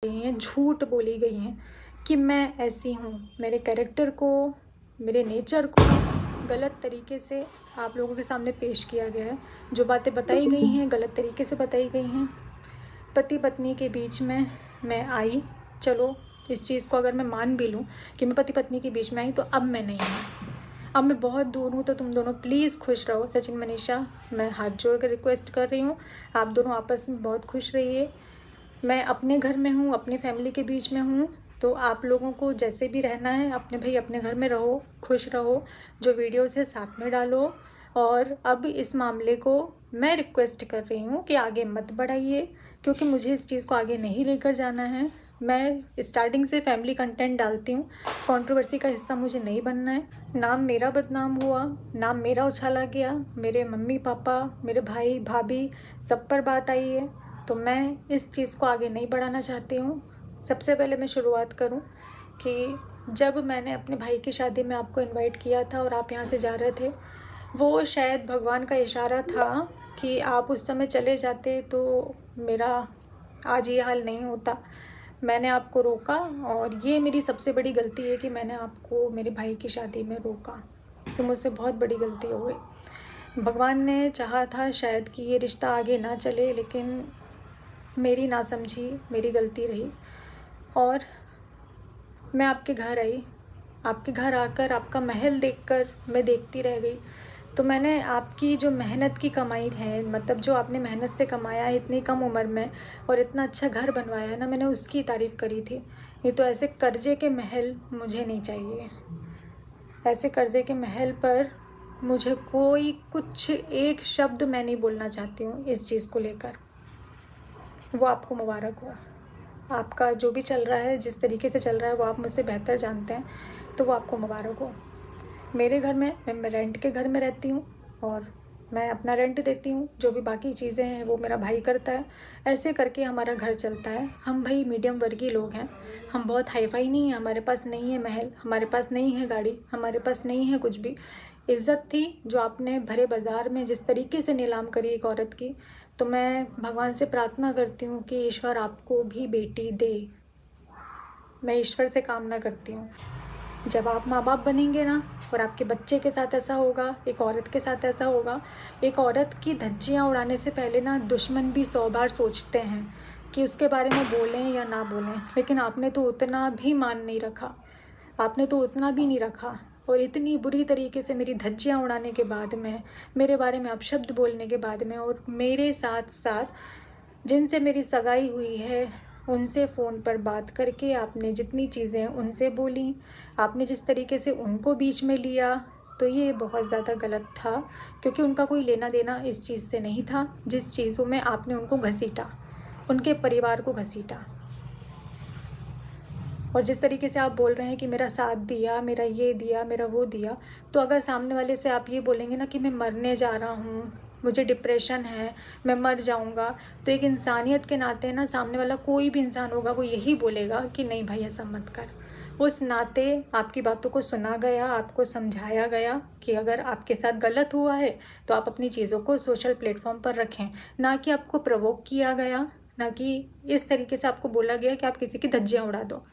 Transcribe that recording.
गई हैं, झूठ बोली गई हैं कि मैं ऐसी हूँ। मेरे कैरेक्टर को, मेरे नेचर को गलत तरीके से आप लोगों के सामने पेश किया गया है। जो बातें बताई गई हैं गलत तरीके से बताई गई हैं। पति पत्नी के बीच में मैं आई, चलो इस चीज़ को अगर मैं मान भी लूँ कि मैं पति पत्नी के बीच में आई, तो अब मैं नहीं हूँ, अब मैं बहुत दूर हूँ। तो तुम दोनों प्लीज़ खुश रहो। सचिन मनीषा, मैं हाथ जोड़ कर रिक्वेस्ट कर रही हूँ, आप दोनों आपस में बहुत खुश रहिए। मैं अपने घर में हूँ, अपनी फैमिली के बीच में हूँ, तो आप लोगों को जैसे भी रहना है अपने भाई अपने घर में रहो, खुश रहो। जो वीडियोस है साथ में डालो। और अब इस मामले को मैं रिक्वेस्ट कर रही हूँ कि आगे मत बढ़ाइए, क्योंकि मुझे इस चीज़ को आगे नहीं लेकर जाना है। मैं स्टार्टिंग से फैमिली कंटेंट डालती हूँ, कंट्रोवर्सी का हिस्सा मुझे नहीं बनना है। नाम मेरा बदनाम हुआ, नाम मेरा उछाला गया, मेरे मम्मी पापा, मेरे भाई भाभी सब पर बात आई है, तो मैं इस चीज़ को आगे नहीं बढ़ाना चाहती हूँ। सबसे पहले मैं शुरुआत करूँ कि जब मैंने अपने भाई की शादी में आपको इनवाइट किया था और आप यहाँ से जा रहे थे, वो शायद भगवान का इशारा था कि आप उस समय चले जाते तो मेरा आज ये हाल नहीं होता। मैंने आपको रोका, और ये मेरी सबसे बड़ी गलती है कि मैंने आपको मेरे भाई की शादी में रोका, तो मुझसे बहुत बड़ी गलती हो गई। भगवान ने चाहा था शायद कि ये रिश्ता आगे ना चले, लेकिन मेरी नासमझी मेरी गलती रही। और मैं आपके घर आई, आपके घर आकर आपका महल देखकर मैं देखती रह गई। तो मैंने आपकी जो मेहनत की कमाई है, मतलब जो आपने मेहनत से कमाया है इतनी कम उम्र में और इतना अच्छा घर बनवाया है ना, मैंने उसकी तारीफ़ करी थी। नहीं तो ऐसे कर्जे के महल मुझे नहीं चाहिए। ऐसे कर्जे के महल पर मुझे कोई कुछ एक शब्द मैं नहीं बोलना चाहती हूँ इस चीज़ को लेकर। वो आपको मुबारक हो। आपका जो भी चल रहा है, जिस तरीके से चल रहा है, वो आप मुझसे बेहतर जानते हैं, तो वो आपको मुबारक हो। मेरे घर में मैं रेंट के घर में रहती हूँ और मैं अपना रेंट देती हूँ। जो भी बाकी चीज़ें हैं वो मेरा भाई करता है। ऐसे करके हमारा घर चलता है। हम भाई मीडियम वर्गीय लोग हैं, हम बहुत हाई फाई नहीं हैं। हमारे पास नहीं है महल, हमारे पास नहीं है गाड़ी, हमारे पास नहीं है कुछ भी। इज़्ज़त थी जो आपने भरे बाज़ार में जिस तरीके से नीलाम करी एक औरत की, तो मैं भगवान से प्रार्थना करती हूँ कि ईश्वर आपको भी बेटी दे। मैं ईश्वर से कामना करती हूँ। जब आप माँ बाप बनेंगे ना, और आपके बच्चे के साथ ऐसा होगा, एक औरत के साथ ऐसा होगा, एक औरत की धज्जियाँ उड़ाने से पहले ना दुश्मन भी 100 बार सोचते हैं कि उसके बारे में बोलें या ना बोलें। लेकिन आपने तो उतना भी मान नहीं रखा, आपने तो उतना भी नहीं रखा। और इतनी बुरी तरीके से मेरी धज्जियाँ उड़ाने के बाद में, मेरे बारे में अपशब्द बोलने के बाद में, और मेरे साथ साथ जिनसे मेरी सगाई हुई है उनसे फ़ोन पर बात करके आपने जितनी चीज़ें उनसे बोली, आपने जिस तरीके से उनको बीच में लिया, तो ये बहुत ज़्यादा गलत था। क्योंकि उनका कोई लेना देना इस चीज़ से नहीं था जिस चीज़ों में आपने उनको घसीटा, उनके परिवार को घसीटा। और जिस तरीके से आप बोल रहे हैं कि मेरा साथ दिया, मेरा ये दिया, मेरा वो दिया, तो अगर सामने वाले से आप ये बोलेंगे ना कि मैं मरने जा रहा हूँ, मुझे डिप्रेशन है, मैं मर जाऊँगा, तो एक इंसानियत के नाते ना सामने वाला कोई भी इंसान होगा वो यही बोलेगा कि नहीं भाई ऐसा मत कर। उस नाते आपकी बातों को सुना गया, आपको समझाया गया कि अगर आपके साथ गलत हुआ है तो आप अपनी चीज़ों को सोशल प्लेटफॉर्म पर रखें, ना कि आपको प्रवोक किया गया, ना कि इस तरीके से आपको बोला गया कि आप किसी की धज्जियाँ उड़ा दो।